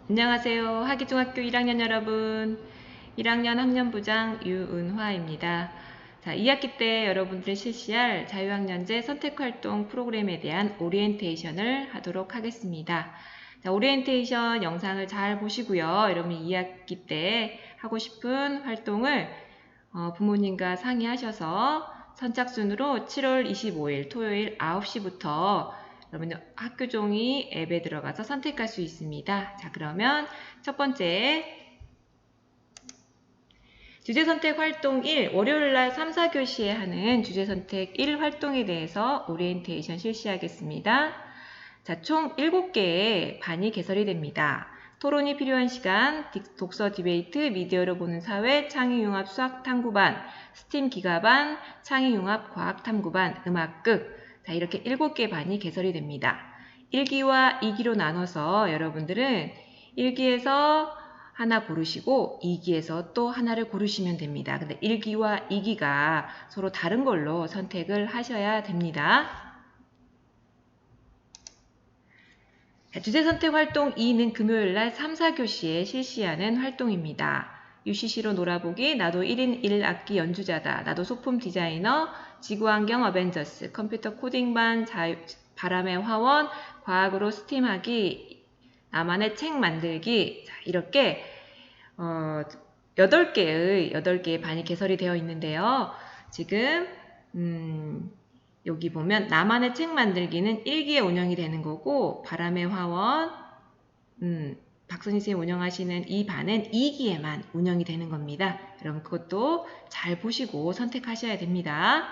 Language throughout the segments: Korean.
안녕하세요. 하기중학교 1학년 여러분. 1학년 학년부장 유은화입니다. 자, 2학기 때 여러분들이 실시할 자유학년제 선택활동 프로그램에 대한 오리엔테이션을 하도록 하겠습니다. 자, 오리엔테이션 영상을 잘 보시고요. 여러분이 2학기 때 하고 싶은 활동을 부모님과 상의하셔서 선착순으로 7월 25일 토요일 9시부터 여러분 학교 종이 앱에 들어가서 선택할 수 있습니다. 자, 그러면 첫 번째 주제선택 활동 1, 월요일날 3, 4교시에 하는 주제선택 1 활동에 대해서 오리엔테이션 실시하겠습니다. 자, 총 7개의 반이 개설이 됩니다. 토론이 필요한 시간, 독서 디베이트, 미디어로 보는 사회, 창의융합 수학탐구반, 스팀 기가반, 창의융합 과학탐구반, 음악극. 자, 이렇게 7개 반이 개설이 됩니다. 1기와 2기로 나눠서 여러분들은 1기에서 하나 고르시고 2기에서 또 하나를 고르시면 됩니다. 근데 1기와 2기가 서로 다른 걸로 선택을 하셔야 됩니다. 주제선택 활동 2는 금요일날 3, 4교시에 실시하는 활동입니다. UCC로 놀아보기, 나도 1인 1악기 연주자다, 나도 소품 디자이너, 지구환경 어벤져스, 컴퓨터 코딩반, 바람의 화원, 과학으로 스팀하기, 나만의 책 만들기. 자, 이렇게 8개의 반이 개설이 되어 있는데요. 지금 여기 보면 나만의 책 만들기는 1기에 운영이 되는 거고, 바람의 화원, 박선희 선생님이 운영하시는 이 반은 2기에만 운영이 되는 겁니다. 여러분 그것도 잘 보시고 선택하셔야 됩니다.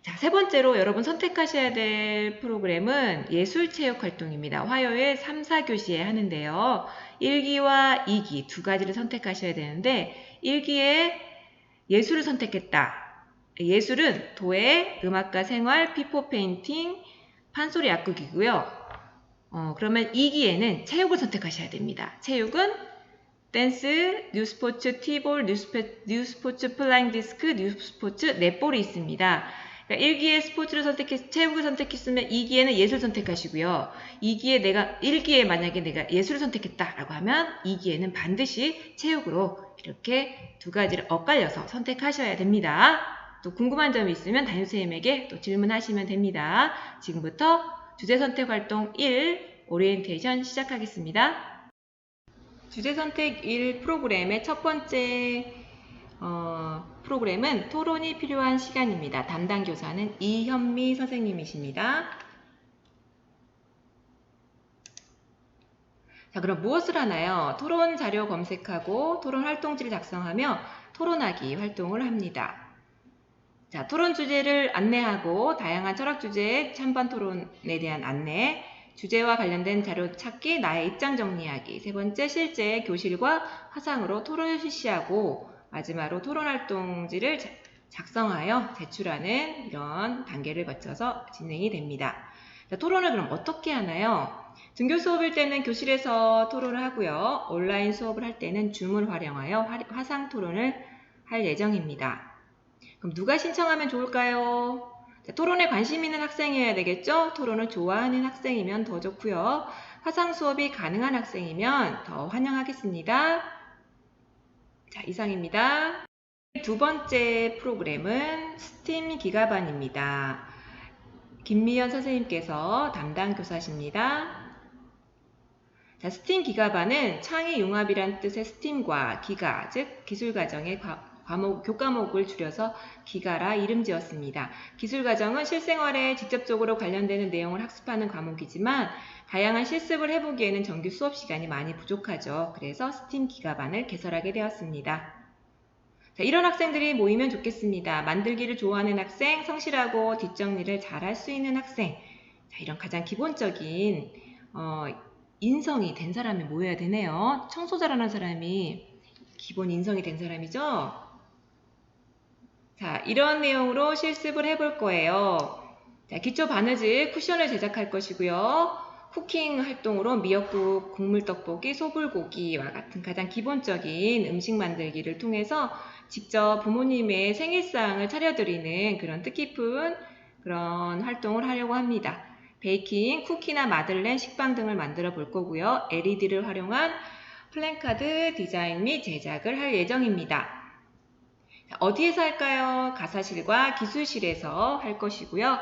자, 세 번째로 여러분 선택하셔야 될 프로그램은 예술체육활동입니다. 화요일 3, 4교시에 하는데요. 1기와 2기 두 가지를 선택하셔야 되는데 1기에 예술을 선택했다. 예술은 도예, 음악과 생활, 피포 페인팅, 판소리 약국이고요. 그러면 2기에는 체육을 선택하셔야 됩니다. 체육은 댄스, 뉴스포츠, 티볼, 뉴스포츠 플라잉 디스크, 뉴스포츠 넷볼이 있습니다. 그러니까 1기에 체육을 선택했으면 2기에는 예술 선택하시고요. 1기에 만약에 내가 예술을 선택했다라고 하면 2기에는 반드시 체육으로 이렇게 두 가지를 엇갈려서 선택하셔야 됩니다. 또 궁금한 점이 있으면 담임선생님에게 또 질문하시면 됩니다. 지금부터 주제선택 활동 1 오리엔테이션 시작하겠습니다. 주제선택 1 프로그램의 첫 번째 프로그램은 토론이 필요한 시간입니다. 담당 교사는 이현미 선생님이십니다. 자, 그럼 무엇을 하나요? 토론 자료 검색하고 토론 활동지를 작성하며 토론하기 활동을 합니다. 자, 토론 주제를 안내하고 다양한 철학 주제의 찬반 토론에 대한 안내, 주제와 관련된 자료 찾기, 나의 입장 정리하기, 세 번째 실제 교실과 화상으로 토론을 실시하고 마지막으로 토론 활동지를 작성하여 제출하는 이런 단계를 거쳐서 진행이 됩니다. 자, 토론을 그럼 어떻게 하나요? 등교 수업일 때는 교실에서 토론을 하고요. 온라인 수업을 할 때는 줌을 활용하여 화상 토론을 할 예정입니다. 그럼 누가 신청하면 좋을까요? 자, 토론에 관심 있는 학생이어야 되겠죠? 토론을 좋아하는 학생이면 더 좋고요. 화상 수업이 가능한 학생이면 더 환영하겠습니다. 자, 이상입니다. 두 번째 프로그램은 스팀 기가반입니다. 김미연 선생님께서 담당 교사십니다. 자, 스팀 기가반은 창의융합이란 뜻의 스팀과 기가, 즉 기술과정의 교과목을 줄여서 기가라 이름 지었습니다. 기술과정은 실생활에 직접적으로 관련되는 내용을 학습하는 과목이지만 다양한 실습을 해보기에는 정규 수업 시간이 많이 부족하죠. 그래서 스팀 기가반을 개설하게 되었습니다. 자, 이런 학생들이 모이면 좋겠습니다. 만들기를 좋아하는 학생, 성실하고 뒷정리를 잘할 수 있는 학생. 자, 이런 가장 기본적인 인성이 된 사람이 모여야 되네요. 청소 잘하는 사람이 기본 인성이 된 사람이죠. 자, 이런 내용으로 실습을 해볼 거예요. 자, 기초 바느질 쿠션을 제작할 것이고요. 쿠킹 활동으로 미역국, 국물떡볶이, 소불고기와 같은 가장 기본적인 음식 만들기를 통해서 직접 부모님의 생일상을 차려드리는 그런 뜻깊은 그런 활동을 하려고 합니다. 베이킹, 쿠키나 마들렌, 식빵 등을 만들어 볼 거고요. LED를 활용한 플랜카드 디자인 및 제작을 할 예정입니다. 어디에서 할까요? 가사실과 기술실에서 할 것이고요.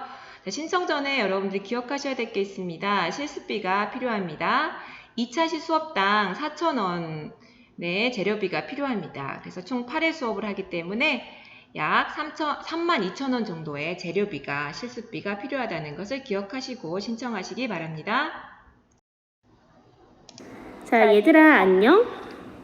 신청 전에 여러분들 기억하셔야 될 게 있습니다. 실습비가 필요합니다. 2차시 수업당 4,000원의 재료비가 필요합니다. 그래서 총 8회 수업을 하기 때문에 약 32,000원 정도의 재료비가, 실습비가 필요하다는 것을 기억하시고 신청하시기 바랍니다. 자, 얘들아, 안녕?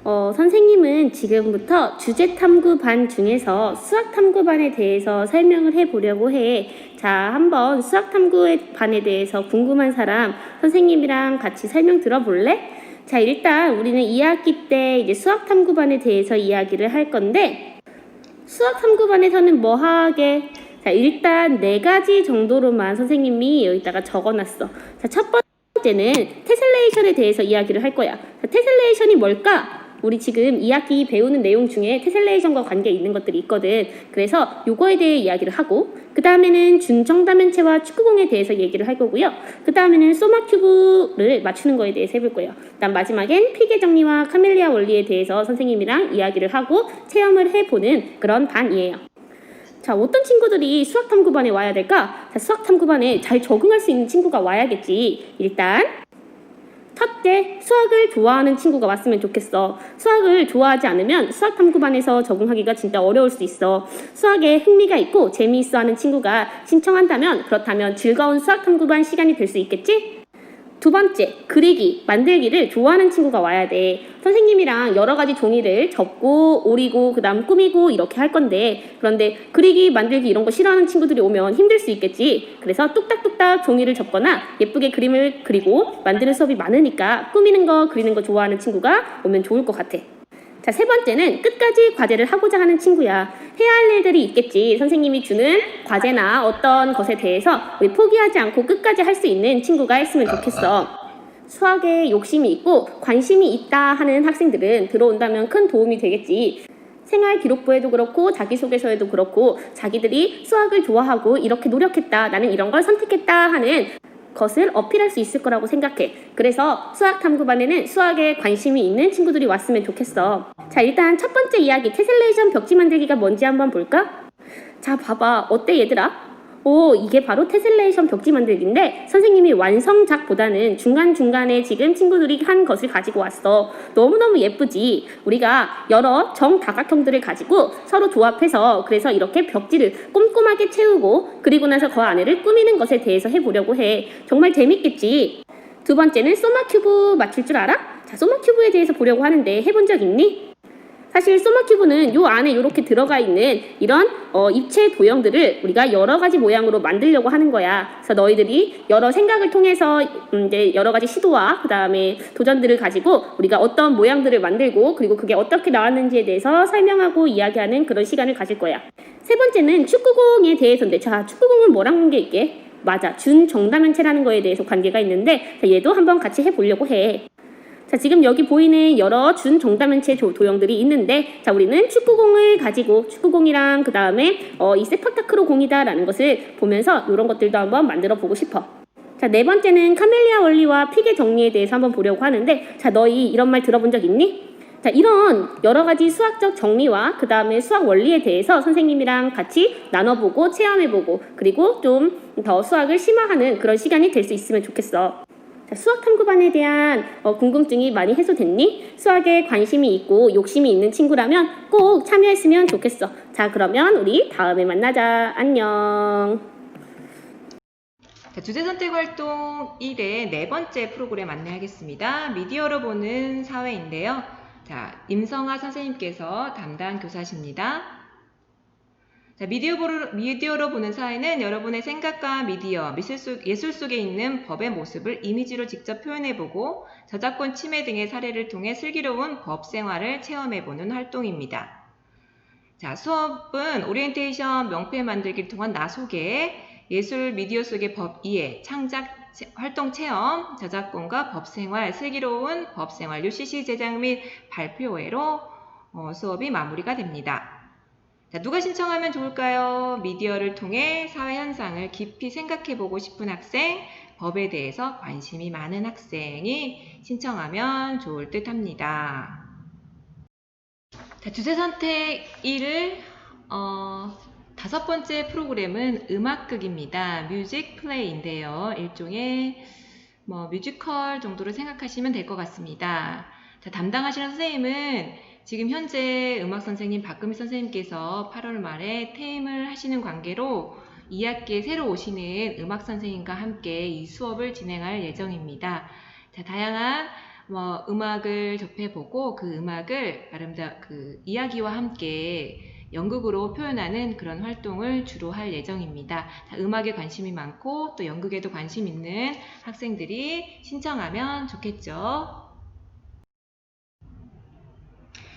선생님은 지금부터 주제탐구반 중에서 수학탐구반에 대해서 설명을 해보려고 해. 자, 한번 수학탐구반에 대해서 궁금한 사람 선생님이랑 같이 설명 들어볼래? 자, 일단 우리는 2학기 때 이제 수학탐구반에 대해서 이야기를 할 건데, 수학탐구반에서는 뭐 하게? 자, 일단 4가지 정도로만 선생님이 여기다가 적어놨어. 자, 첫 번째는 테셀레이션에 대해서 이야기를 할 거야. 자, 테셀레이션이 뭘까? 우리 지금 2학기 배우는 내용 중에 테셀레이션과 관계 있는 것들이 있거든. 그래서 요거에 대해 이야기를 하고, 그 다음에는 준정다면체와 축구공에 대해서 얘기를 할 거고요. 그 다음에는 소마큐브를 맞추는 거에 대해서 해볼 거예요. 그 다음 마지막엔 피게 정리와 카멜리아 원리에 대해서 선생님이랑 이야기를 하고 체험을 해보는 그런 반이에요. 자, 어떤 친구들이 수학탐구반에 와야 될까? 자, 수학탐구반에 잘 적응할 수 있는 친구가 와야겠지. 일단 첫째, 수학을 좋아하는 친구가 왔으면 좋겠어. 수학을 좋아하지 않으면 수학탐구반에서 적응하기가 진짜 어려울 수 있어. 수학에 흥미가 있고 재미있어 하는 친구가 신청한다면, 그렇다면 즐거운 수학탐구반 시간이 될 수 있겠지? 두 번째, 그리기, 만들기를 좋아하는 친구가 와야 돼. 선생님이랑 여러 가지 종이를 접고, 오리고, 그 다음 꾸미고 이렇게 할 건데, 그런데 그리기, 만들기 이런 거 싫어하는 친구들이 오면 힘들 수 있겠지. 그래서 뚝딱뚝딱 종이를 접거나 예쁘게 그림을 그리고 만드는 수업이 많으니까 꾸미는 거, 그리는 거 좋아하는 친구가 오면 좋을 것 같아. 자, 세 번째는 끝까지 과제를 하고자 하는 친구야. 해야 할 일들이 있겠지. 선생님이 주는 과제나 어떤 것에 대해서 우리 포기하지 않고 끝까지 할 수 있는 친구가 했으면 좋겠어. 수학에 욕심이 있고 관심이 있다 하는 학생들은 들어온다면 큰 도움이 되겠지. 생활 기록부에도 그렇고 자기소개서에도 그렇고 자기들이 수학을 좋아하고 이렇게 노력했다, 나는 이런 걸 선택했다 하는 것을 어필할 수 있을 거라고 생각해. 그래서 수학탐구반에는 수학에 관심이 있는 친구들이 왔으면 좋겠어. 자, 일단 첫 번째 이야기, 테셀레이션 벽지 만들기가 뭔지 한번 볼까? 자, 봐봐. 어때 얘들아? 오, 이게 바로 테셀레이션 벽지 만들기인데 선생님이 완성작보다는 중간중간에 지금 친구들이 한 것을 가지고 왔어. 너무너무 예쁘지? 우리가 여러 정다각형들을 가지고 서로 조합해서 그래서 이렇게 벽지를 꼼꼼하게 채우고 그리고 나서 그 안에를 꾸미는 것에 대해서 해보려고 해. 정말 재밌겠지? 두 번째는 소마큐브 맞출 줄 알아? 자, 소마큐브에 대해서 보려고 하는데 해본 적 있니? 사실 소마큐브는 요 안에 이렇게 들어가 있는 이런 입체 도형들을 우리가 여러 가지 모양으로 만들려고 하는 거야. 그래서 너희들이 여러 생각을 통해서 이제 여러 가지 시도와 그 다음에 도전들을 가지고 우리가 어떤 모양들을 만들고 그리고 그게 어떻게 나왔는지에 대해서 설명하고 이야기하는 그런 시간을 가질 거야. 세 번째는 축구공에 대해서인데, 자, 축구공은 뭐랑 관계 있게? 맞아, 준정다면체라는 거에 대해서 관계가 있는데 얘도 한번 같이 해보려고 해. 자, 지금 여기 보이는 여러 준정다면체 도형들이 있는데, 자, 우리는 축구공을 가지고 축구공이랑 그 다음에 이 세파타크로 공이다라는 것을 보면서 이런 것들도 한번 만들어 보고 싶어. 자, 네 번째는 카멜리아 원리와 피게 정리에 대해서 한번 보려고 하는데, 자, 너희 이런 말 들어본 적 있니? 자, 이런 여러 가지 수학적 정리와 그 다음에 수학 원리에 대해서 선생님이랑 같이 나눠보고 체험해보고 그리고 좀 더 수학을 심화하는 그런 시간이 될 수 있으면 좋겠어. 자, 수학탐구반에 대한 궁금증이 많이 해소됐니? 수학에 관심이 있고 욕심이 있는 친구라면 꼭 참여했으면 좋겠어. 자, 그러면 우리 다음에 만나자. 안녕. 자, 주제선택활동 1의 네 번째 프로그램 안내하겠습니다. 미디어로 보는 사회인데요. 자, 임성아 선생님께서 담당 교사십니다. 자, 미디어로 보는 사회는 여러분의 생각과 미디어, 예술 속에 있는 법의 모습을 이미지로 직접 표현해보고 저작권 침해 등의 사례를 통해 슬기로운 법 생활을 체험해보는 활동입니다. 자, 수업은 오리엔테이션 명패 만들기를 통한 나 소개, 예술 미디어 속의 법 이해, 창작 활동 체험, 저작권과 법 생활, 슬기로운 법 생활, UCC 제작 및 발표회로 수업이 마무리가 됩니다. 자, 누가 신청하면 좋을까요? 미디어를 통해 사회 현상을 깊이 생각해보고 싶은 학생, 법에 대해서 관심이 많은 학생이 신청하면 좋을 듯 합니다. 자, 주제 선택 1을 5번째 프로그램은 음악극입니다. 뮤직 플레이인데요. 일종의 뮤지컬 정도로 생각하시면 될 것 같습니다. 자, 담당하시는 선생님은 지금 현재 음악 선생님 박금희 선생님께서 8월 말에 퇴임을 하시는 관계로 2학기에 새로 오시는 음악 선생님과 함께 이 수업을 진행할 예정입니다. 자, 다양한 음악을 접해보고 그 음악을 그 이야기와 함께 연극으로 표현하는 그런 활동을 주로 할 예정입니다. 자, 음악에 관심이 많고 또 연극에도 관심 있는 학생들이 신청하면 좋겠죠.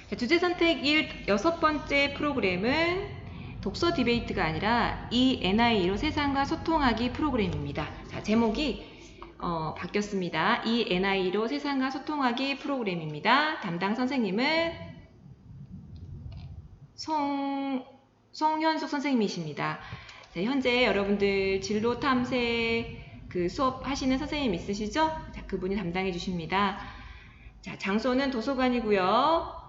자, 주제 선택 6번째 프로그램은 독서 디베이트가 아니라 ENI로 세상과 소통하기 프로그램입니다. 자, 제목이 바뀌었습니다. ENI로 세상과 소통하기 프로그램입니다. 담당 선생님은 송현숙 선생님이십니다. 자, 현재 여러분들 진로 탐색 그 수업 하시는 선생님 있으시죠? 자, 그분이 담당해 주십니다. 자, 장소는 도서관이고요.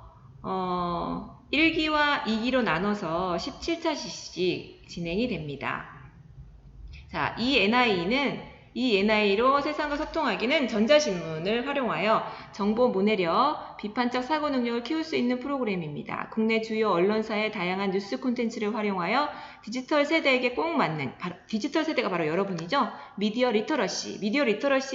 1기와 2기로 나눠서 17차씩 진행이 됩니다. 자, ENI로 세상과 소통하기는 전자신문을 활용하여 정보 문해력, 비판적 사고 능력을 키울 수 있는 프로그램입니다. 국내 주요 언론사의 다양한 뉴스 콘텐츠를 활용하여 디지털 세대에게 꼭 맞는, 디지털 세대가 바로 여러분이죠. 미디어 리터러시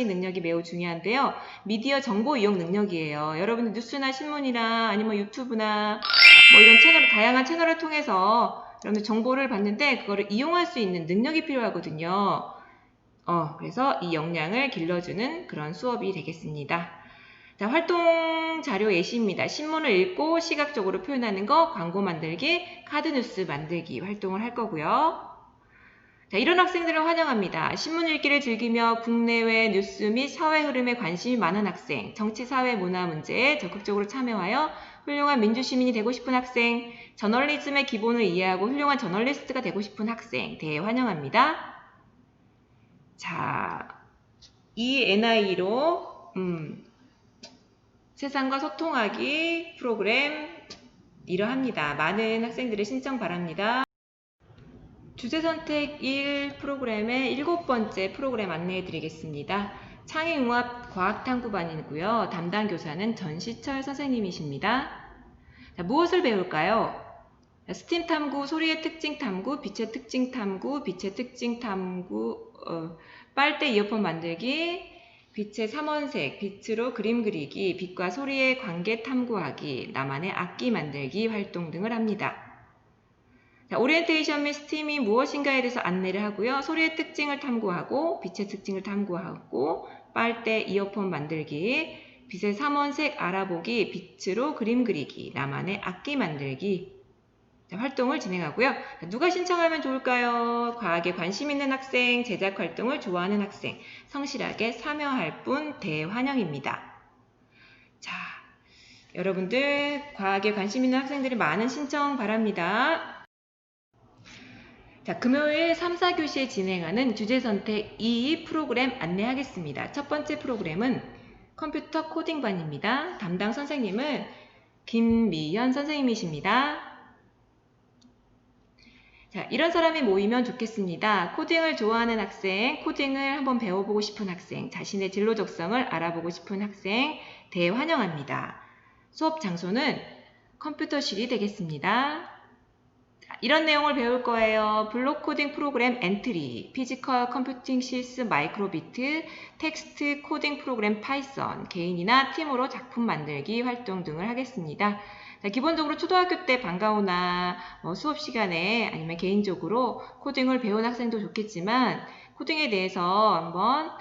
능력이 매우 중요한데요. 미디어 정보 이용 능력이에요. 여러분들 뉴스나 신문이나 아니면 유튜브나 이런 다양한 채널을 통해서 여러분들 정보를 받는데 그거를 이용할 수 있는 능력이 필요하거든요. 그래서 이 역량을 길러주는 그런 수업이 되겠습니다. 자, 활동 자료 예시입니다. 신문을 읽고 시각적으로 표현하는 거, 광고 만들기, 카드 뉴스 만들기 활동을 할 거고요. 자, 이런 학생들을 환영합니다. 신문 읽기를 즐기며 국내외 뉴스 및 사회 흐름에 관심이 많은 학생, 정치, 사회, 문화 문제에 적극적으로 참여하여 훌륭한 민주시민이 되고 싶은 학생, 저널리즘의 기본을 이해하고 훌륭한 저널리스트가 되고 싶은 학생 대환영합니다. 자, ENI로 세상과 소통하기 프로그램 이러합니다. 많은 학생들의 신청 바랍니다. 주제 선택 1 프로그램의 7번째 프로그램 안내해 드리겠습니다. 창의융합 과학탐구반이고요. 담당 교사는 전시철 선생님이십니다. 자, 무엇을 배울까요? 스팀 탐구, 소리의 특징 탐구, 빛의 특징 탐구, 빨대 이어폰 만들기, 빛의 삼원색, 빛으로 그림 그리기, 빛과 소리의 관계 탐구하기, 나만의 악기 만들기 활동 등을 합니다. 자, 오리엔테이션 및 스팀이 무엇인가에 대해서 안내를 하고요. 소리의 특징을 탐구하고, 빛의 특징을 탐구하고, 빨대 이어폰 만들기, 빛의 삼원색 알아보기, 빛으로 그림 그리기, 나만의 악기 만들기 활동을 진행하고요. 누가 신청하면 좋을까요? 과학에 관심 있는 학생, 제작 활동을 좋아하는 학생, 성실하게 참여할 분 대환영입니다. 자, 여러분들 과학에 관심 있는 학생들이 많은 신청 바랍니다. 자, 금요일 3, 4교시에 진행하는 주제선택 2 프로그램 안내하겠습니다. 첫 번째 프로그램은 컴퓨터 코딩반입니다. 담당 선생님은 김미현 선생님이십니다. 자, 이런 사람이 모이면 좋겠습니다. 코딩을 좋아하는 학생, 코딩을 한번 배워보고 싶은 학생, 자신의 진로 적성을 알아보고 싶은 학생 대환영합니다. 수업 장소는 컴퓨터실이 되겠습니다. 자, 이런 내용을 배울 거예요. 블록 코딩 프로그램 엔트리, 피지컬 컴퓨팅 실습 마이크로비트, 텍스트 코딩 프로그램 파이썬, 개인이나 팀으로 작품 만들기 활동 등을 하겠습니다. 자, 기본적으로 초등학교 때 방과후나 수업 시간에 아니면 개인적으로 코딩을 배운 학생도 좋겠지만 코딩에 대해서 한번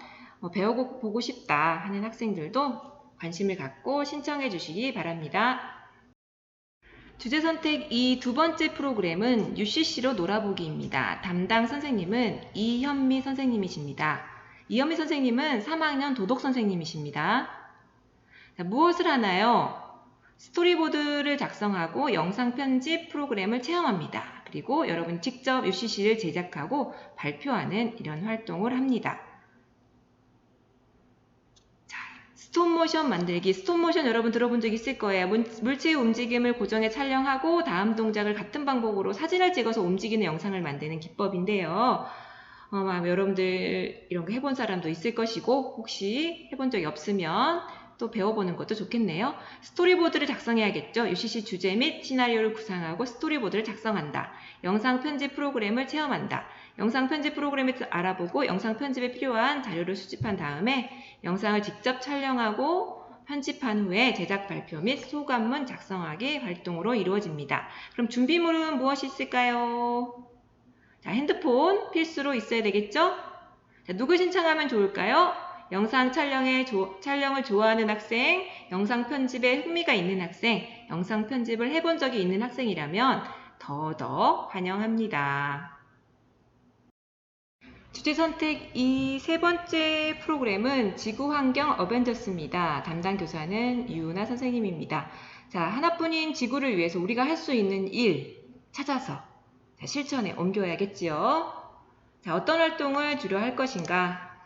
배워보고 싶다 하는 학생들도 관심을 갖고 신청해 주시기 바랍니다. 주제 선택 이 두 번째 프로그램은 UCC로 놀아보기입니다. 담당 선생님은 이현미 선생님이십니다. 이현미 선생님은 3학년 도덕 선생님이십니다. 자, 무엇을 하나요? 스토리보드를 작성하고 영상 편집 프로그램을 체험합니다. 그리고 여러분 직접 UCC를 제작하고 발표하는 이런 활동을 합니다. 자, 스톱모션 만들기. 스톱모션 여러분 들어본 적 있을 거예요. 물체의 움직임을 고정해 촬영하고 다음 동작을 같은 방법으로 사진을 찍어서 움직이는 영상을 만드는 기법인데요. 여러분들 이런 거 해본 사람도 있을 것이고 혹시 해본 적이 없으면 또 배워보는 것도 좋겠네요. 스토리보드를 작성해야겠죠. UCC 주제 및 시나리오를 구상하고 스토리보드를 작성한다. 영상 편집 프로그램을 체험한다. 영상 편집 프로그램을 알아보고 영상 편집에 필요한 자료를 수집한 다음에 영상을 직접 촬영하고 편집한 후에 제작 발표 및 소감문 작성하기 활동으로 이루어집니다. 그럼 준비물은 무엇이 있을까요? 자, 핸드폰 필수로 있어야 되겠죠? 자, 누구 신청하면 좋을까요? 영상 촬영을 좋아하는 학생, 영상 편집에 흥미가 있는 학생, 영상 편집을 해본 적이 있는 학생이라면 더더 환영합니다. 주제 선택 이 세 번째 프로그램은 지구환경 어벤져스입니다. 담당 교사는 유나 선생님입니다. 자, 하나뿐인 지구를 위해서 우리가 할 수 있는 일 찾아서 실천에 옮겨야겠지요. 자, 어떤 활동을 주로 할 것인가?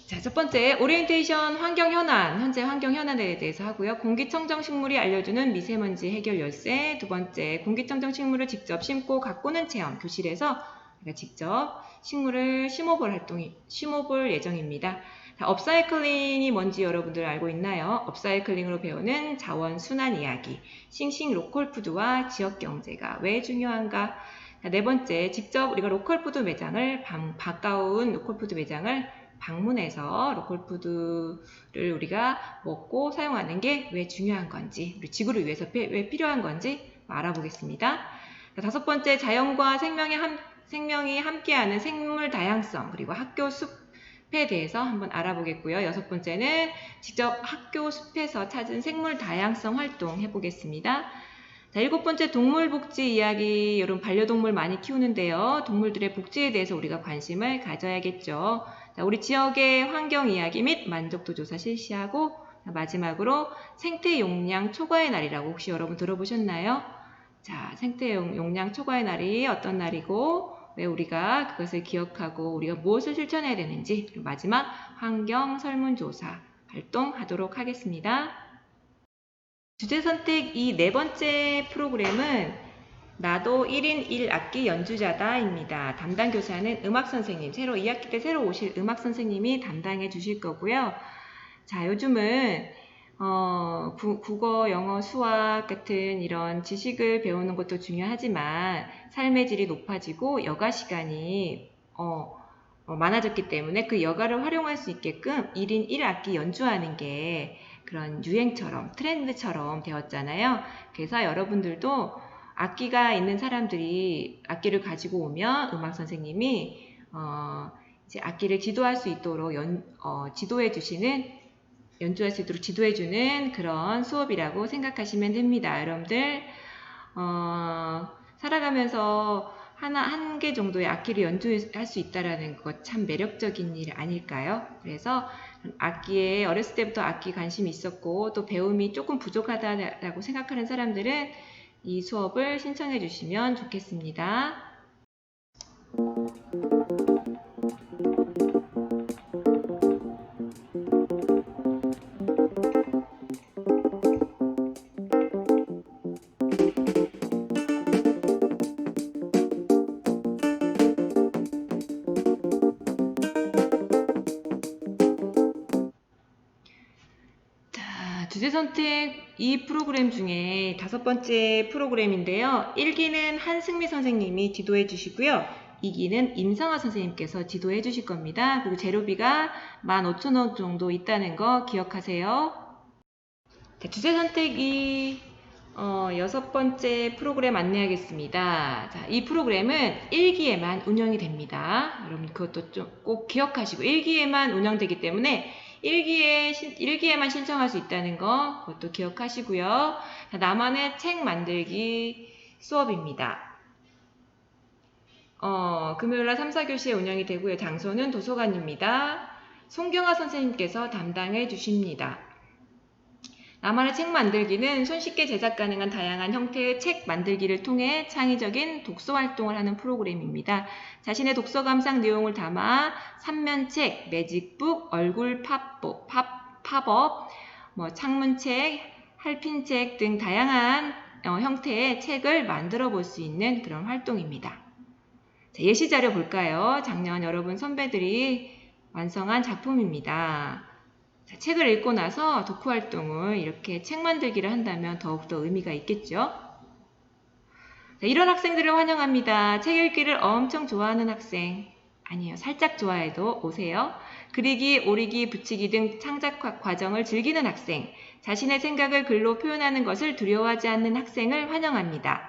자, 첫 번째, 오리엔테이션 환경 현안, 현재 환경 현안에 대해서 하고요. 공기청정 식물이 알려주는 미세먼지 해결 열쇠. 두 번째, 공기청정 식물을 직접 심고 가꾸는 체험. 교실에서 우리가 직접 식물을 심어볼 예정입니다. 자, 업사이클링이 뭔지 여러분들 알고 있나요? 업사이클링으로 배우는 자원 순환 이야기. 싱싱 로컬푸드와 지역 경제가 왜 중요한가? 자, 네 번째, 직접 우리가 로컬푸드 매장을 가까운 로컬푸드 매장을 방문해서 로컬푸드를 우리가 먹고 사용하는 게 왜 중요한 건지, 우리 지구를 위해서 왜 필요한 건지 알아보겠습니다. 자, 다섯 번째, 자연과 생명이 함께하는 생물 다양성, 그리고 학교 숲에 대해서 한번 알아보겠고요. 여섯 번째는 직접 학교 숲에서 찾은 생물 다양성 활동 해보겠습니다. 자, 일곱 번째, 동물 복지 이야기. 여러분 반려동물 많이 키우는데요. 동물들의 복지에 대해서 우리가 관심을 가져야겠죠. 자, 우리 지역의 환경 이야기 및 만족도 조사 실시하고, 마지막으로 생태 용량 초과의 날이라고 혹시 여러분 들어보셨나요? 자, 생태 용량 초과의 날이 어떤 날이고 왜 우리가 그것을 기억하고 우리가 무엇을 실천해야 되는지, 그리고 마지막 환경 설문조사 활동하도록 하겠습니다. 주제 선택 이 네 번째 프로그램은 나도 1인 1악기 연주자다 입니다. 담당 교사는 음악선생님, 2학기 때 새로 오실 음악선생님이 담당해 주실 거고요. 자, 요즘은 국어, 영어, 수학 같은 이런 지식을 배우는 것도 중요하지만 삶의 질이 높아지고 여가 시간이 많아졌기 때문에 그 여가를 활용할 수 있게끔 1인 1악기 연주하는 게 그런 유행처럼 트렌드처럼 되었잖아요. 그래서 여러분들도 악기가 있는 사람들이 악기를 가지고 오면 음악 선생님이 이제 악기를 지도할 수 있도록 연주할 수 있도록 지도해주는 그런 수업이라고 생각하시면 됩니다. 여러분들 살아가면서 한 개 정도의 악기를 연주할 수 있다라는 것 참 매력적인 일 아닐까요? 그래서 악기에 어렸을 때부터 악기 관심이 있었고 또 배움이 조금 부족하다라고 생각하는 사람들은 이 수업을 신청해 주시면 좋겠습니다. 주제 선택 이 프로그램 중에 5번째 프로그램인데요. 1기는 한승미 선생님이 지도해 주시고요. 2기는 임성아 선생님께서 지도해 주실 겁니다. 그리고 재료비가 15,000원 정도 있다는 거 기억하세요. 자, 주제 선택이 6번째 프로그램 안내하겠습니다. 자, 이 프로그램은 1기에만 운영이 됩니다. 여러분 그것도 좀 꼭 기억하시고 1기에만 운영되기 때문에 1기에만 신청할 수 있다는 거 그것도 기억하시고요. 자, 나만의 책 만들기 수업입니다. 금요일날 3, 4교시에 운영이 되고요. 장소는 도서관입니다. 송경아 선생님께서 담당해 주십니다. 나만의 책 만들기는 손쉽게 제작 가능한 다양한 형태의 책 만들기를 통해 창의적인 독서 활동을 하는 프로그램입니다. 자신의 독서 감상 내용을 담아 삼면책, 매직북, 얼굴 팝업, 창문책, 할핀책 등 다양한 형태의 책을 만들어 볼 수 있는 그런 활동입니다. 자, 예시자료 볼까요? 작년 여러분 선배들이 완성한 작품입니다. 자, 책을 읽고 나서 독후 활동을 이렇게 책 만들기를 한다면 더욱더 의미가 있겠죠? 자, 이런 학생들을 환영합니다. 책 읽기를 엄청 좋아하는 학생. 아니에요. 살짝 좋아해도 오세요. 그리기, 오리기, 붙이기 등 창작 과정을 즐기는 학생. 자신의 생각을 글로 표현하는 것을 두려워하지 않는 학생을 환영합니다.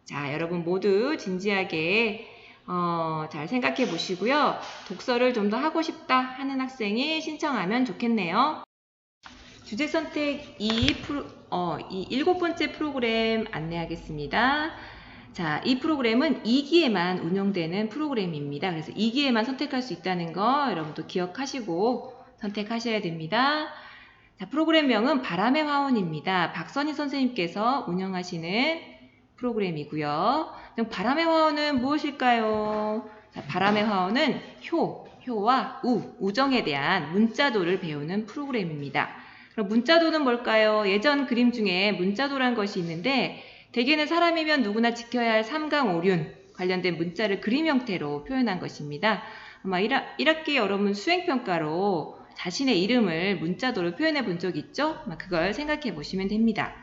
자, 여러분 모두 진지하게 잘 생각해 보시고요. 독서를 좀 더 하고 싶다 하는 학생이 신청하면 좋겠네요. 주제 선택 이 7번째 프로그램 안내하겠습니다. 자, 이 프로그램은 2기에만 운영되는 프로그램입니다. 그래서 2기에만 선택할 수 있다는 거 여러분도 기억하시고 선택하셔야 됩니다. 자, 프로그램명은 바람의 화원입니다. 박선희 선생님께서 운영하시는 프로그램이고요. 그럼 바람의 화원은 무엇일까요? 자, 바람의 화원은 효와 우정에 대한 문자도를 배우는 프로그램입니다. 그럼 문자도는 뭘까요? 예전 그림 중에 문자도란 것이 있는데 대개는 사람이면 누구나 지켜야 할 삼강오륜 관련된 문자를 그림 형태로 표현한 것입니다. 아마 1학기 여러분 수행평가로 자신의 이름을 문자도로 표현해 본 적 있죠? 그걸 생각해 보시면 됩니다.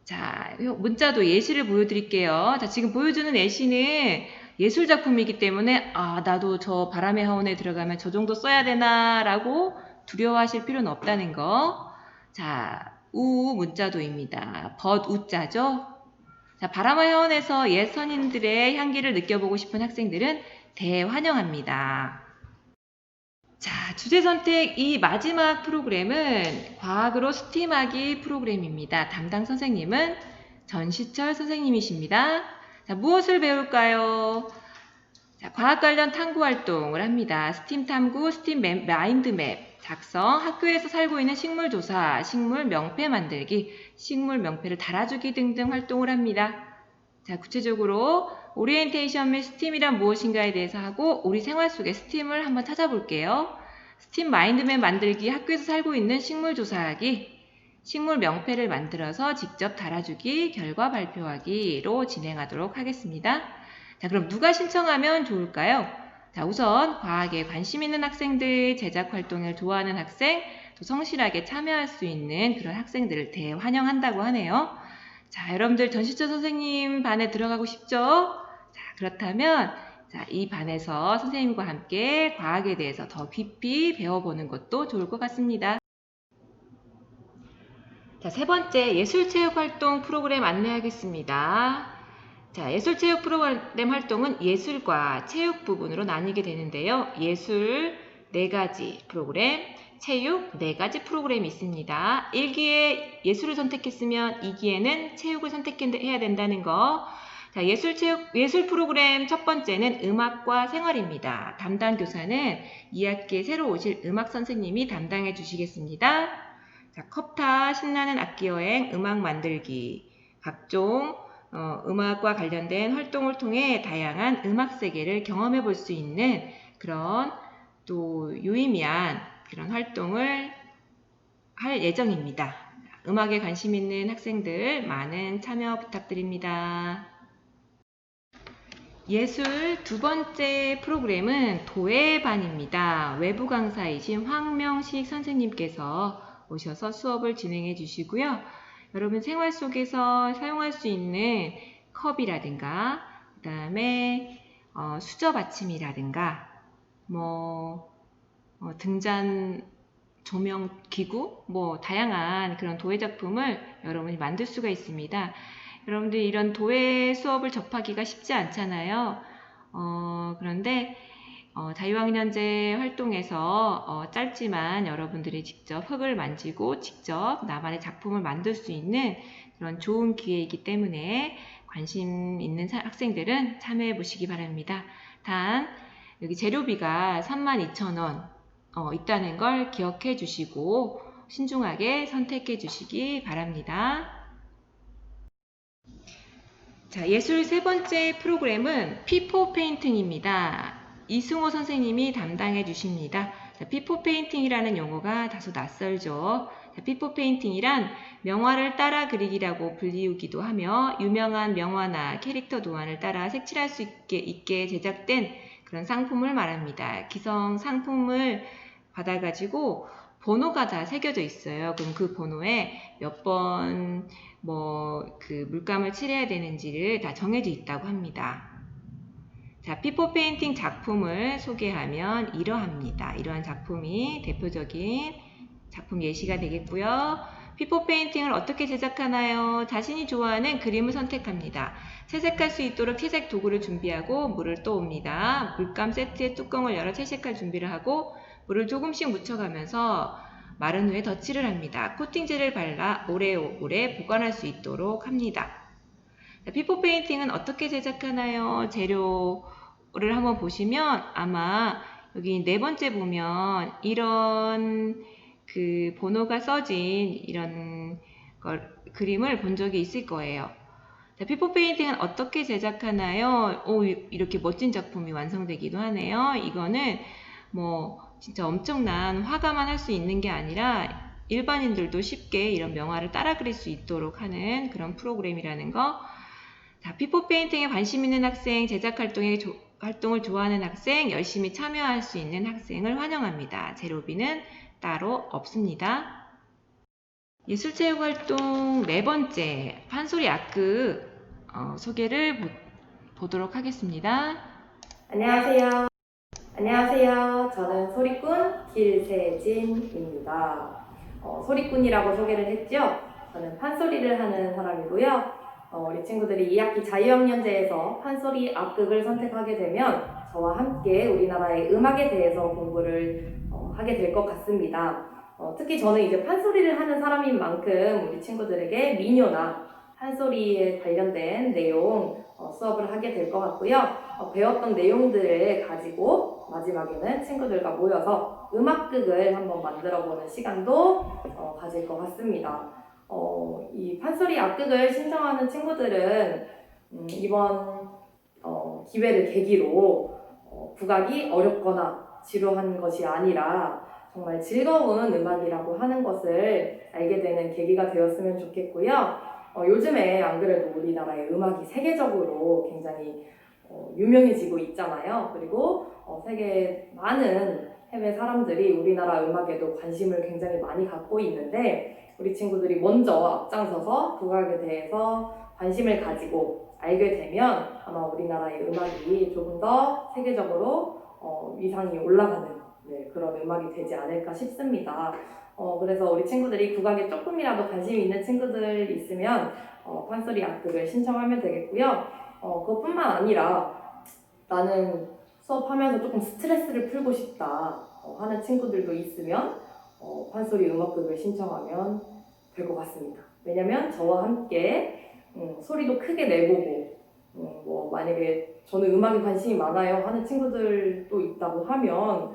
자, 문자도 예시를 보여드릴게요. 자, 지금 보여주는 예시는 예술작품이기 때문에 나도 저 바람의 화원에 들어가면 저 정도 써야 되나 라고 두려워하실 필요는 없다는 거. 자, 문자도입니다. 우자죠? 자, 바람의 화원에서 옛 선인들의 향기를 느껴보고 싶은 학생들은 대환영합니다. 자, 주제 선택 이 마지막 프로그램은 과학으로 스팀하기 프로그램입니다. 담당 선생님은 전시철 선생님이십니다. 자, 무엇을 배울까요? 자, 과학 관련 탐구 활동을 합니다. 스팀 탐구, 스팀 마인드맵 작성, 학교에서 살고 있는 식물 조사, 식물 명패 만들기, 식물 명패를 달아주기 등등 활동을 합니다. 자, 구체적으로 오리엔테이션 및 스팀이란 무엇인가에 대해서 하고 우리 생활 속의 스팀을 한번 찾아볼게요. 스팀 마인드맵 만들기, 학교에서 살고 있는 식물 조사하기, 식물 명패를 만들어서 직접 달아주기, 결과 발표하기로 진행하도록 하겠습니다. 자, 그럼 누가 신청하면 좋을까요? 자, 우선 과학에 관심 있는 학생들, 제작 활동을 좋아하는 학생, 또 성실하게 참여할 수 있는 그런 학생들을 대환영한다고 하네요. 자, 여러분들 전시철 선생님 반에 들어가고 싶죠? 자, 그렇다면 이 반에서 선생님과 함께 과학에 대해서 더 깊이 배워보는 것도 좋을 것 같습니다. 자, 세 번째 예술체육활동 프로그램 안내하겠습니다. 자, 예술체육 프로그램 활동은 예술과 체육 부분으로 나뉘게 되는데요. 예술 4가지 프로그램, 체육 4가지 프로그램이 있습니다. 1기에 예술을 선택했으면 2기에는 체육을 선택해야 된다는 거. 자, 예술 프로그램 첫 번째는 음악과 생활입니다. 담당 교사는 2학기에 새로 오실 음악 선생님이 담당해 주시겠습니다. 자, 컵타, 신나는 악기여행, 음악 만들기, 각종 음악과 관련된 활동을 통해 다양한 음악 세계를 경험해 볼 수 있는 그런 또 유의미한 그런 활동을 할 예정입니다. 음악에 관심 있는 학생들 많은 참여 부탁드립니다. 예술 두 번째 프로그램은 도예반입니다. 외부 강사이신 황명식 선생님께서 오셔서 수업을 진행해 주시고요. 여러분 생활 속에서 사용할 수 있는 컵이라든가 그 다음에 수저 받침이라든가 등잔 조명 기구 다양한 그런 도예 작품을 여러분이 만들 수가 있습니다. 여러분들 이런 도예 수업을 접하기가 쉽지 않잖아요. 그런데 자유학년제 활동에서 짧지만 여러분들이 직접 흙을 만지고 직접 나만의 작품을 만들 수 있는 그런 좋은 기회이기 때문에 관심 있는 학생들은 참여해 보시기 바랍니다. 단 여기 재료비가 32,000원 있다는 걸 기억해 주시고 신중하게 선택해 주시기 바랍니다. 자, 예술 세 번째 프로그램은 피포 페인팅입니다. 이승호 선생님이 담당해 주십니다. 자, 피포 페인팅이라는 용어가 다소 낯설죠. 자, 피포 페인팅이란 명화를 따라 그리기라고 불리우기도 하며 유명한 명화나 캐릭터 도안을 따라 색칠할 수 있게 제작된 그런 상품을 말합니다. 기성 상품을 받아가지고 번호가 다 새겨져 있어요. 그럼 그 번호에 몇 번 그 물감을 칠해야 되는지를 다 정해져 있다고 합니다. 자, 피포 페인팅 작품을 소개하면 이러합니다. 이러한 작품이 대표적인 작품 예시가 되겠고요. 피포 페인팅을 어떻게 제작하나요? 자신이 좋아하는 그림을 선택합니다. 채색할 수 있도록 채색 도구를 준비하고 물을 떠옵니다. 물감 세트의 뚜껑을 열어 채색할 준비를 하고 물을 조금씩 묻혀가면서 마른 후에 덧칠을 합니다. 코팅제를 발라 오래오래 보관할 수 있도록 합니다. 피포 페인팅은 어떻게 제작하나요? 재료를 한번 보시면 아마 여기 네 번째 보면 이런 그 번호가 써진 이런 그림을 본 적이 있을 거예요. 자, 피포 페인팅은 어떻게 제작하나요? 오, 이렇게 멋진 작품이 완성되기도 하네요. 이거는 진짜 엄청난 화가만 할 수 있는 게 아니라 일반인들도 쉽게 이런 명화를 따라 그릴 수 있도록 하는 그런 프로그램이라는 거. 자, 피포 페인팅에 관심 있는 학생, 제작 활동을 좋아하는 학생, 열심히 참여할 수 있는 학생을 환영합니다. 재료비는 따로 없습니다. 예술체육활동 네 번째, 판소리 악극 소개를 보도록 하겠습니다. 안녕하세요. 저는 소리꾼 길세진입니다. 소리꾼이라고 소개를 했죠? 저는 판소리를 하는 사람이고요. 우리 친구들이 2학기 자유학년제에서 판소리 악극을 선택하게 되면 저와 함께 우리나라의 음악에 대해서 공부를 하게 될 것 같습니다. 특히 저는 이제 판소리를 하는 사람인 만큼 우리 친구들에게 민요나 판소리에 관련된 내용 수업을 하게 될 것 같고요. 배웠던 내용들을 가지고 마지막에는 친구들과 모여서 음악극을 한번 만들어보는 시간도 가질 것 같습니다. 이 판소리 악극을 신청하는 친구들은 이번 기회를 계기로 국악이 어렵거나 지루한 것이 아니라 정말 즐거운 음악이라고 하는 것을 알게 되는 계기가 되었으면 좋겠고요. 요즘에 안 그래도 우리나라의 음악이 세계적으로 굉장히 유명해지고 있잖아요. 그리고 세계 많은 해외 사람들이 우리나라 음악에도 관심을 굉장히 많이 갖고 있는데 우리 친구들이 먼저 앞장서서 국악에 대해서 관심을 가지고 알게 되면 아마 우리나라의 음악이 조금 더 세계적으로 위상이 올라가는 그런 음악이 되지 않을까 싶습니다. 그래서 우리 친구들이 국악에 조금이라도 관심이 있는 친구들 있으면 판소리 악극을 신청하면 되겠고요. 그것뿐만 아니라 나는 수업하면서 조금 스트레스를 풀고 싶다 하는 친구들도 있으면 판소리 음악극을 신청하면 될 것 같습니다. 왜냐면 저와 함께 소리도 크게 내보고 만약에 저는 음악에 관심이 많아요 하는 친구들도 있다고 하면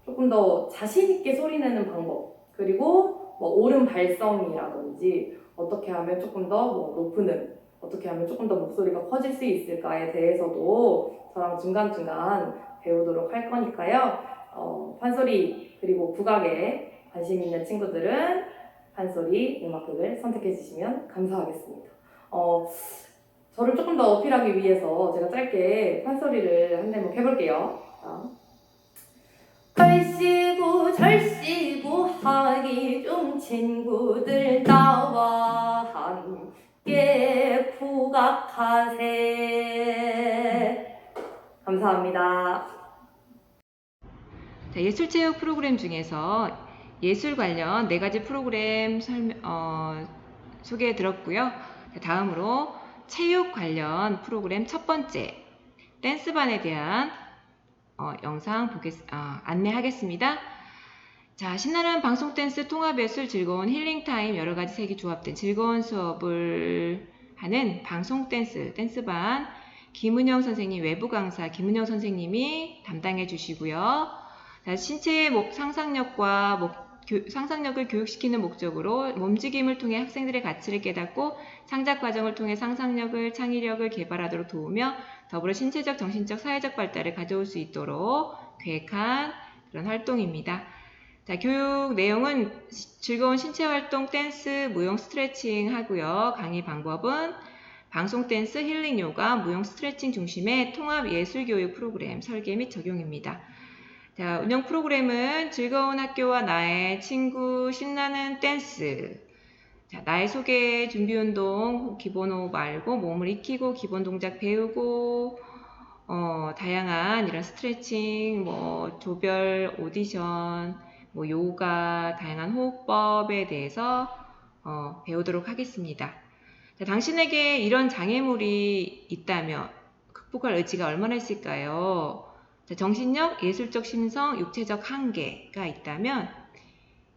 조금 더 자신 있게 소리 내는 방법 그리고 옳은 발성이라든지 어떻게 하면 조금 더 높은 어떻게 하면 조금 더 목소리가 커질 수 있을까에 대해서도 저랑 중간중간 배우도록 할 거니까요. 판소리 그리고 국악에 관심 있는 친구들은 판소리 음악극을 선택해 주시면 감사하겠습니다. 저를 조금 더 어필하기 위해서 제가 짧게 판소리를 한 대목 해볼게요. 걸씨구 절씨구 하기 중 친구들 나와 함께 국악하세. 감사합니다. 자, 예술체육 프로그램 중에서 예술 관련 4가지 프로그램 소개해 드렸고요. 다음으로 체육 관련 프로그램 첫 번째 댄스반에 대한 영상 안내하겠습니다. 자, 신나는 방송 댄스 통합예술 즐거운 힐링타임 여러가지 색이 조합된 즐거운 수업을 하는 방송 댄스반 김은영 선생님 외부 강사 김은영 선생님이 담당해 주시고요. 자, 신체의 상상력과 상상력을 교육시키는 목적으로 움직임을 통해 학생들의 가치를 깨닫고 창작 과정을 통해 상상력을, 창의력을 개발하도록 도우며 더불어 신체적, 정신적, 사회적 발달을 가져올 수 있도록 계획한 그런 활동입니다. 자, 교육 내용은 즐거운 신체 활동, 댄스, 무용 스트레칭 하고요. 강의 방법은 방송 댄스, 힐링 요가, 무용 스트레칭 중심의 통합 예술 교육 프로그램 설계 및 적용입니다. 자, 운영 프로그램은 즐거운 학교와 나의 친구, 신나는 댄스. 자, 나의 소개, 준비 운동, 기본 호흡 말고 몸을 익히고 기본 동작 배우고 다양한 이런 스트레칭, 조별 오디션, 요가, 다양한 호흡법에 대해서 배우도록 하겠습니다. 자, 당신에게 이런 장애물이 있다면 극복할 의지가 얼마나 있을까요? 자, 정신력, 예술적 심성, 육체적 한계가 있다면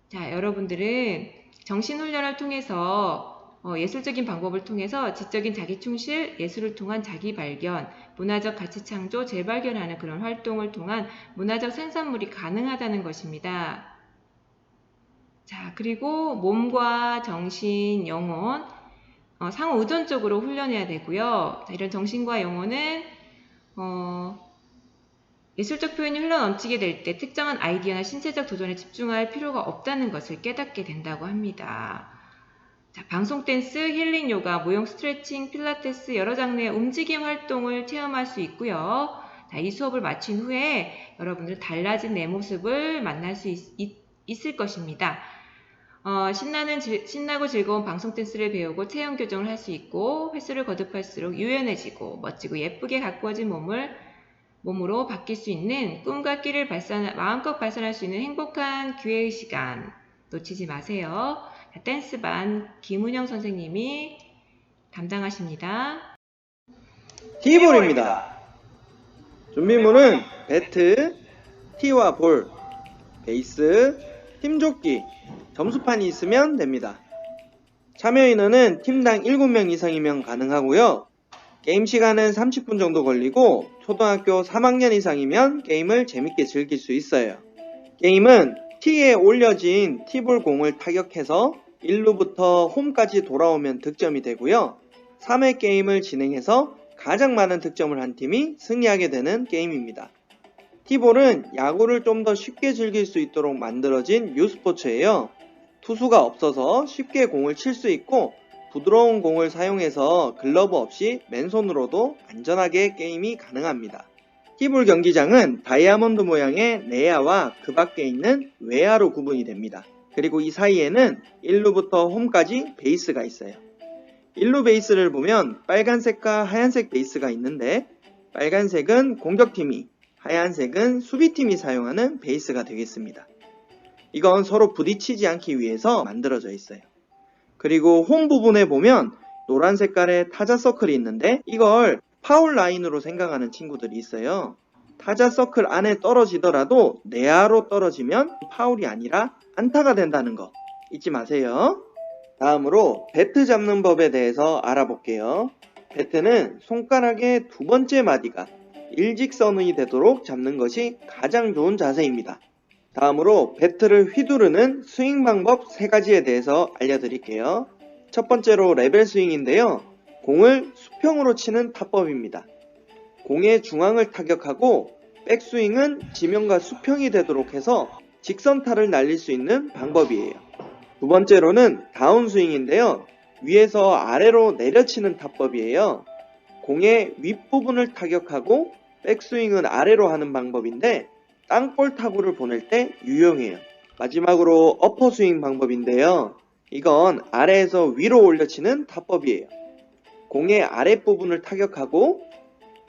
자, 여러분들은 정신훈련을 통해서 예술적인 방법을 통해서 지적인 자기충실, 예술을 통한 자기발견, 문화적 가치창조, 재발견하는 그런 활동을 통한 문화적 생산물이 가능하다는 것입니다. 자, 그리고 몸과 정신, 영혼 상호 의존적으로 훈련해야 되고요. 자, 이런 정신과 영혼은 예술적 표현이 흘러넘치게 될 때 특정한 아이디어나 신체적 도전에 집중할 필요가 없다는 것을 깨닫게 된다고 합니다. 자, 방송 댄스, 힐링 요가, 무용 스트레칭, 필라테스 여러 장르의 움직임 활동을 체험할 수 있고요. 자, 이 수업을 마친 후에 여러분들 달라진 내 모습을 만날 수 있을 것입니다. 신나고 즐거운 방송 댄스를 배우고 체형 교정을 할 수 있고 횟수를 거듭할수록 유연해지고 멋지고 예쁘게 가꾸어진 몸으로 바뀔 수 있는 꿈과 끼를 마음껏 발산할 수 있는 행복한 기회의 시간 놓치지 마세요. 댄스반 김은영 선생님이 담당하십니다. 티볼입니다. 준비물은 배트, 티와 볼, 베이스, 팀조끼, 점수판이 있으면 됩니다. 참여 인원은 팀당 7명 이상이면 가능하고요. 게임 시간은 30분 정도 걸리고 초등학교 3학년 이상이면 게임을 재밌게 즐길 수 있어요. 게임은 티에 올려진 티볼 공을 타격해서 1루부터 홈까지 돌아오면 득점이 되고요. 3회 게임을 진행해서 가장 많은 득점을 한 팀이 승리하게 되는 게임입니다. 티볼은 야구를 좀 더 쉽게 즐길 수 있도록 만들어진 유스포츠예요. 투수가 없어서 쉽게 공을 칠 수 있고 부드러운 공을 사용해서 글러브 없이 맨손으로도 안전하게 게임이 가능합니다. 티볼 경기장은 다이아몬드 모양의 내야와 그 밖에 있는 외야로 구분이 됩니다. 그리고 이 사이에는 1루부터 홈까지 베이스가 있어요. 1루 베이스를 보면 빨간색과 하얀색 베이스가 있는데 빨간색은 공격팀이, 하얀색은 수비팀이 사용하는 베이스가 되겠습니다. 이건 서로 부딪히지 않기 위해서 만들어져 있어요. 그리고 홈 부분에 보면 노란 색깔의 타자 서클이 있는데 이걸 파울 라인으로 생각하는 친구들이 있어요. 타자 서클 안에 떨어지더라도 내야로 떨어지면 파울이 아니라 안타가 된다는 거 잊지 마세요. 다음으로 배트 잡는 법에 대해서 알아볼게요. 배트는 손가락의 두 번째 마디가 일직선이 되도록 잡는 것이 가장 좋은 자세입니다. 다음으로 배트를 휘두르는 스윙 방법 3가지에 대해서 알려드릴게요. 첫 번째로 레벨 스윙인데요. 공을 수평으로 치는 타법입니다. 공의 중앙을 타격하고 백스윙은 지면과 수평이 되도록 해서 직선타를 날릴 수 있는 방법이에요. 두 번째로는 다운스윙인데요. 위에서 아래로 내려치는 타법이에요. 공의 윗부분을 타격하고 백스윙은 아래로 하는 방법인데 땅볼 타구를 보낼 때 유용해요. 마지막으로 어퍼스윙 방법인데요. 이건 아래에서 위로 올려치는 타법이에요. 공의 아랫부분을 타격하고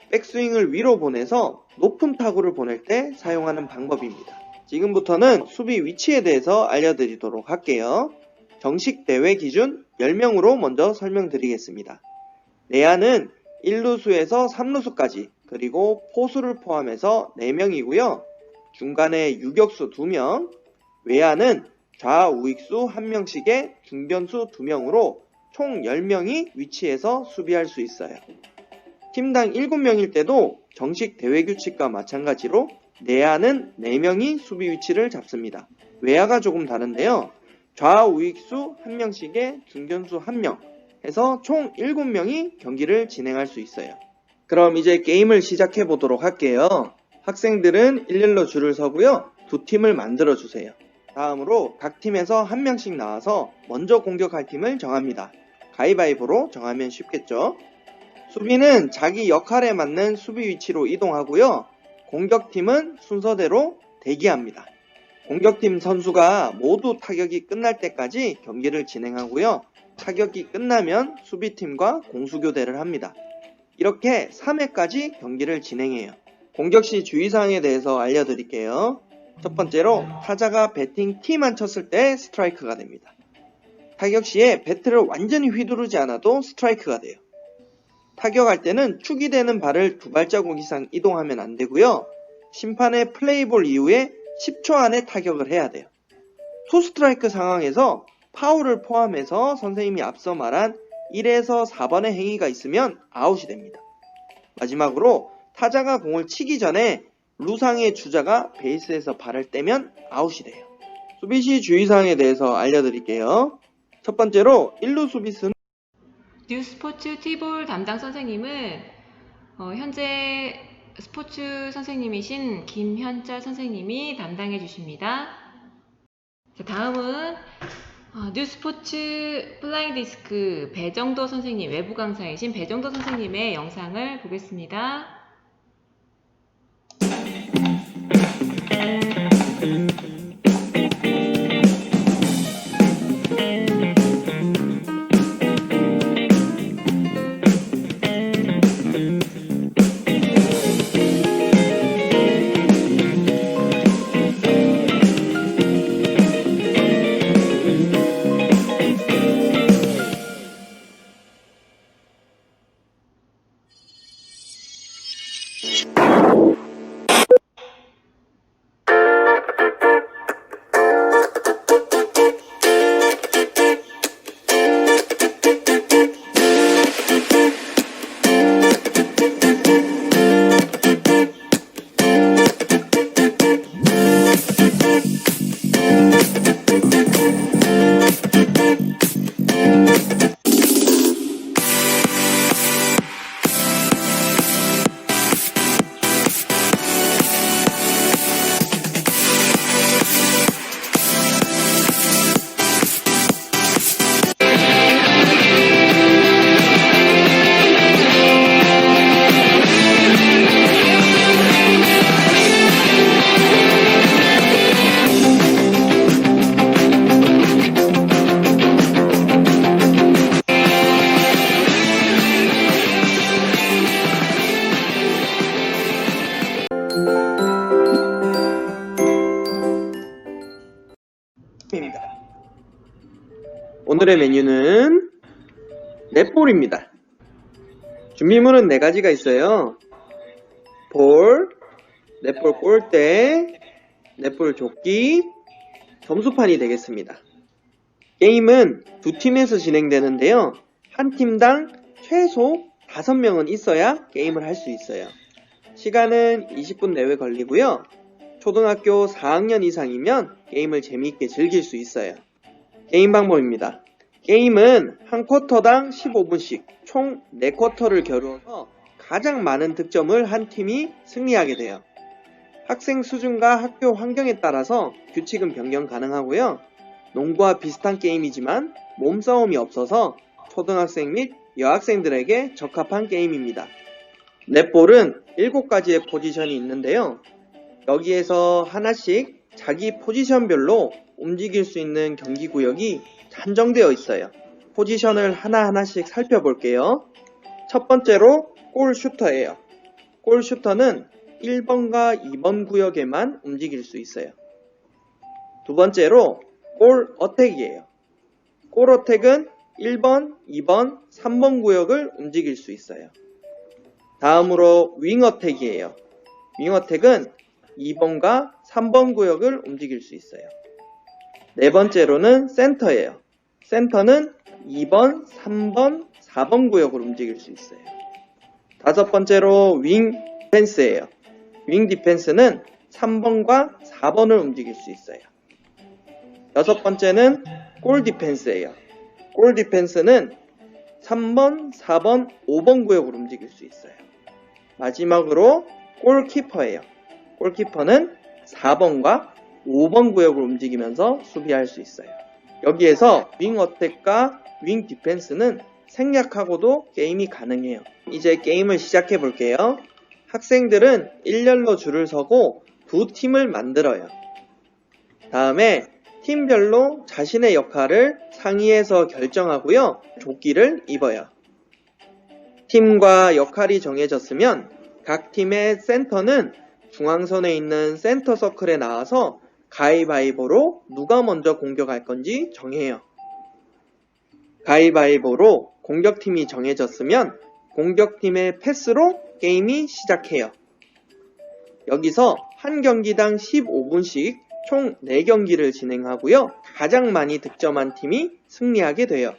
백스윙을 위로 보내서 높은 타구를 보낼 때 사용하는 방법입니다. 지금부터는 수비 위치에 대해서 알려드리도록 할게요. 정식 대회 기준 10명으로 먼저 설명드리겠습니다. 내야는 1루수에서 3루수까지 그리고 포수를 포함해서 4명이고요. 중간에 유격수 2명, 외야는 좌우익수 1명씩의 중견수 2명으로 총 10명이 위치해서 수비할 수 있어요. 팀당 7명일 때도 정식 대회 규칙과 마찬가지로 내야는 4명이 수비 위치를 잡습니다. 외야가 조금 다른데요. 좌우익수 1명씩에 중견수 1명 해서 총 7명이 경기를 진행할 수 있어요. 그럼 이제 게임을 시작해 보도록 할게요. 학생들은 일렬로 줄을 서고요. 2팀을 만들어 주세요. 다음으로 각 팀에서 1명씩 나와서 먼저 공격할 팀을 정합니다. 가위바위보로 정하면 쉽겠죠? 수비는 자기 역할에 맞는 수비 위치로 이동하고요. 공격팀은 순서대로 대기합니다. 공격팀 선수가 모두 타격이 끝날 때까지 경기를 진행하고요. 타격이 끝나면 수비팀과 공수교대를 합니다. 이렇게 3회까지 경기를 진행해요. 공격 시 주의사항에 대해서 알려드릴게요. 첫 번째로 타자가 배팅 T만 쳤을 때 스트라이크가 됩니다. 타격 시에 배트를 완전히 휘두르지 않아도 스트라이크가 돼요. 타격할 때는 축이 되는 발을 2발자국 이상 이동하면 안 되고요. 심판의 플레이볼 이후에 10초 안에 타격을 해야 돼요. 투 스트라이크 상황에서 파울을 포함해서 선생님이 앞서 말한 1에서 4번의 행위가 있으면 아웃이 됩니다. 마지막으로 타자가 공을 치기 전에 루상의 주자가 베이스에서 발을 떼면 아웃이 돼요. 수비 시 주의사항에 대해서 알려드릴게요. 첫 번째로 1루 수비수는 뉴스포츠 티볼 담당 선생님은 현재 스포츠 선생님이신 김현철 선생님이 담당해 주십니다. 자, 다음은 뉴스포츠 플라잉 디스크 배정도 선생님, 외부 강사이신 배정도 선생님의 영상을 보겠습니다. 입니다. 오늘의 메뉴는 넷볼입니다. 준비물은 4가지가 있어요. 볼, 넷볼 골대, 넷볼 조끼, 점수판이 되겠습니다. 게임은 2팀에서 진행되는데요. 한 팀당 최소 5명은 있어야 게임을 할 수 있어요. 시간은 20분 내외 걸리고요. 초등학교 4학년 이상이면 게임을 재미있게 즐길 수 있어요. 게임 방법입니다. 게임은 한 쿼터당 15분씩 총 4쿼터를 겨루어서 가장 많은 득점을 한 팀이 승리하게 돼요. 학생 수준과 학교 환경에 따라서 규칙은 변경 가능하고요. 농구와 비슷한 게임이지만 몸싸움이 없어서 초등학생 및 여학생들에게 적합한 게임입니다. 넷볼은 7가지의 포지션이 있는데요. 여기에서 하나씩 자기 포지션별로 움직일 수 있는 경기구역이 한정되어 있어요. 포지션을 하나하나씩 살펴볼게요. 첫 번째로 골 슈터예요. 골 슈터는 1번과 2번 구역에만 움직일 수 있어요. 두 번째로 골 어택이에요. 골 어택은 1번, 2번, 3번 구역을 움직일 수 있어요. 다음으로 윙 어택이에요. 윙 어택은 2번과 3번 구역을 움직일 수 있어요. 네 번째로는 센터예요. 센터는 2번, 3번, 4번 구역을 움직일 수 있어요. 다섯 번째로 윙 디펜스예요. 윙 디펜스는 3번과 4번을 움직일 수 있어요. 여섯 번째는 골 디펜스예요. 골 디펜스는 3번, 4번, 5번 구역을 움직일 수 있어요. 마지막으로 골키퍼예요. 골키퍼는 4번과 5번 구역을 움직이면서 수비할 수 있어요. 여기에서 윙 어택과 윙 디펜스는 생략하고도 게임이 가능해요. 이제 게임을 시작해 볼게요. 학생들은 일렬로 줄을 서고 두 팀을 만들어요. 다음에 팀별로 자신의 역할을 상의해서 결정하고요. 조끼를 입어요. 팀과 역할이 정해졌으면 각 팀의 센터는 중앙선에 있는 센터 서클에 나와서 가위바위보로 누가 먼저 공격할 건지 정해요. 가위바위보로 공격팀이 정해졌으면 공격팀의 패스로 게임이 시작해요. 여기서 한 경기당 15분씩 총 4경기를 진행하고요. 가장 많이 득점한 팀이 승리하게 돼요.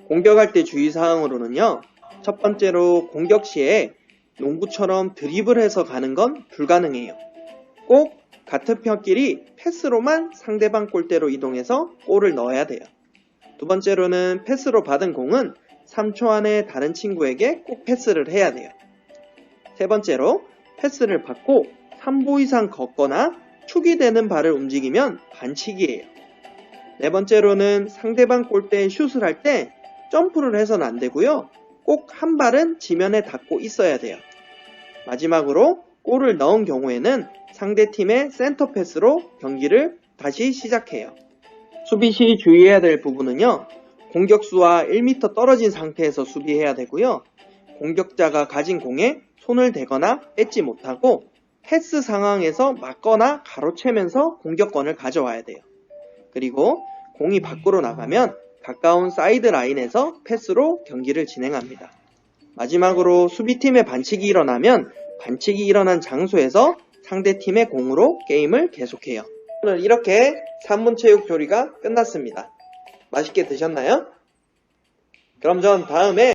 공격할 때 주의사항으로는요. 첫 번째로 공격 시에 농구처럼 드리블해서 가는 건 불가능해요. 꼭 같은 편끼리 패스로만 상대방 골대로 이동해서 골을 넣어야 돼요. 두 번째로는 패스로 받은 공은 3초 안에 다른 친구에게 꼭 패스를 해야 돼요. 세 번째로 패스를 받고 3보 이상 걷거나 축이 되는 발을 움직이면 반칙이에요. 네 번째로는 상대방 골대에 슛을 할 때 점프를 해서는 안 되고요. 꼭 한 발은 지면에 닿고 있어야 돼요. 마지막으로 골을 넣은 경우에는 상대팀의 센터 패스로 경기를 다시 시작해요. 수비 시 주의해야 될 부분은요. 공격수와 1m 떨어진 상태에서 수비해야 되고요. 공격자가 가진 공에 손을 대거나 뺏지 못하고 패스 상황에서 막거나 가로채면서 공격권을 가져와야 돼요. 그리고 공이 밖으로 나가면 가까운 사이드 라인에서 패스로 경기를 진행합니다. 마지막으로 수비팀의 반칙이 일어나면 반칙이 일어난 장소에서 상대팀의 공으로 게임을 계속해요. 오늘 이렇게 3분 체육 조리가 끝났습니다. 맛있게 드셨나요? 그럼 전 다음에